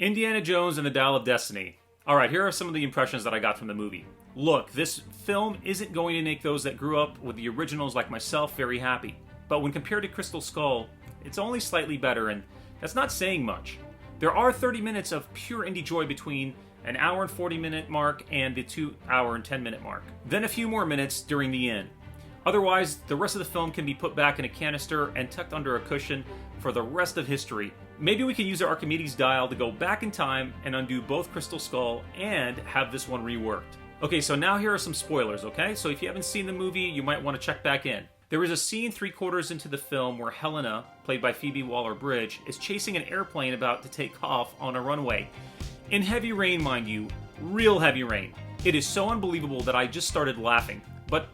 Indiana Jones and the Dial of Destiny. Alright, here are some of the impressions that I got from the movie. Look, this film isn't going to make those that grew up with the originals like myself very happy. But when compared to Crystal Skull, it's only slightly better, and that's not saying much. There are 30 minutes of pure indie joy between an hour and 40 minute mark and the 2 hour and 10 minute mark. Then a few more minutes during the end. Otherwise, the rest of the film can be put back in a canister and tucked under a cushion for the rest of history. Maybe we can use our Archimedes dial to go back in time and undo both Crystal Skull and have this one reworked. Okay, so now here are some spoilers, okay? So if you haven't seen the movie, you might want to check back in. There is a scene 3/4 into the film where Helena, played by Phoebe Waller-Bridge, is chasing an airplane about to take off on a runway. In heavy rain, mind you. Real heavy rain. It is so unbelievable that I just started laughing, but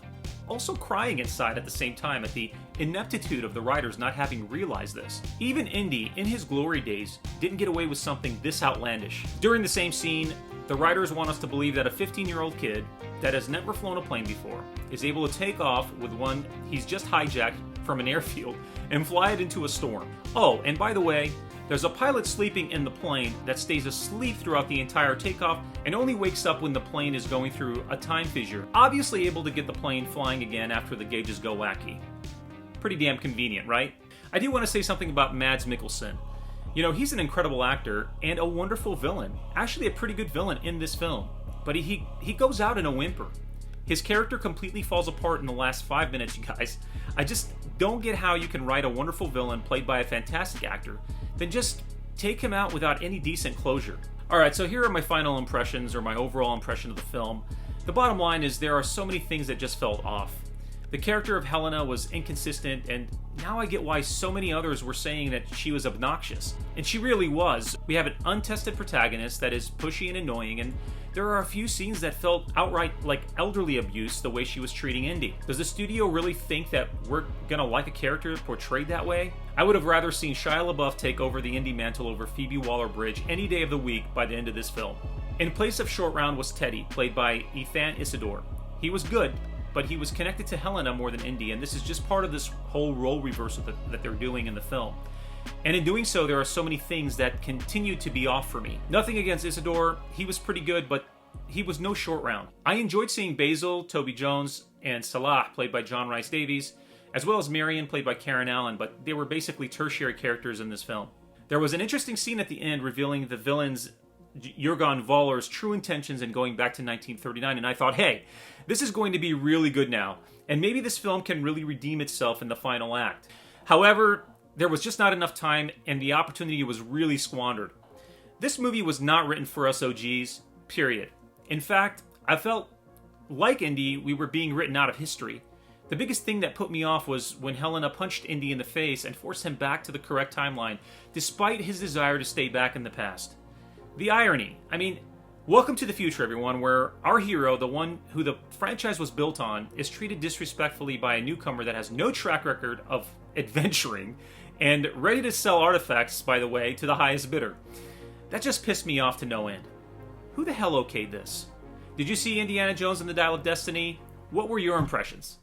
also crying inside at the same time at the ineptitude of the writers not having realized this. Even Indy, in his glory days, didn't get away with something this outlandish. During the same scene, the writers want us to believe that a 15-year-old kid that has never flown a plane before is able to take off with one he's just hijacked from an airfield and fly it into a storm. Oh, and by the way, there's a pilot sleeping in the plane that stays asleep throughout the entire takeoff and only wakes up when the plane is going through a time fissure, obviously able to get the plane flying again after the gauges go wacky. Pretty damn convenient, right? I do want to say something about Mads Mikkelsen. You know, he's an incredible actor and a wonderful villain. Actually a pretty good villain in this film. But he goes out in a whimper. His character completely falls apart in the last 5 minutes, you guys. I just don't get how you can write a wonderful villain played by a fantastic actor, then just take him out without any decent closure. Alright, so here are my final impressions, or my overall impression of the film. The bottom line is there are so many things that just felt off. The character of Helena was inconsistent, and now I get why so many others were saying that she was obnoxious. And she really was. We have an untested protagonist that is pushy and annoying, and there are a few scenes that felt outright like elderly abuse the way she was treating Indy. Does the studio really think that we're gonna like a character portrayed that way? I would have rather seen Shia LaBeouf take over the Indy mantle over Phoebe Waller-Bridge any day of the week by the end of this film. In place of Short Round was Teddy, played by Ethann Isidore. He was good, but he was connected to Helena more than Indy, and this is just part of this whole role reversal that they're doing in the film. And in doing so, there are so many things that continue to be off for me. Nothing against Isidore, he was pretty good, but he was no Short Round. I enjoyed seeing Basil, Toby Jones, and Salah, played by John Rhys-Davies, as well as Marion, played by Karen Allen, but they were basically tertiary characters in this film. There was an interesting scene at the end revealing the villain's Jurgen Voller's true intentions in going back to 1939, and I thought, hey, this is going to be really good now, and maybe this film can really redeem itself in the final act. However, there was just not enough time, and the opportunity was really squandered. This movie was not written for us OGs, period. In fact, I felt like Indy, we were being written out of history. The biggest thing that put me off was when Helena punched Indy in the face and forced him back to the correct timeline, despite his desire to stay back in the past. The irony. I mean, welcome to the future, everyone, where our hero, the one who the franchise was built on, is treated disrespectfully by a newcomer that has no track record of adventuring and ready to sell artifacts, by the way, to the highest bidder. That just pissed me off to no end. Who the hell okayed this? Did you see Indiana Jones and the Dial of Destiny? What were your impressions?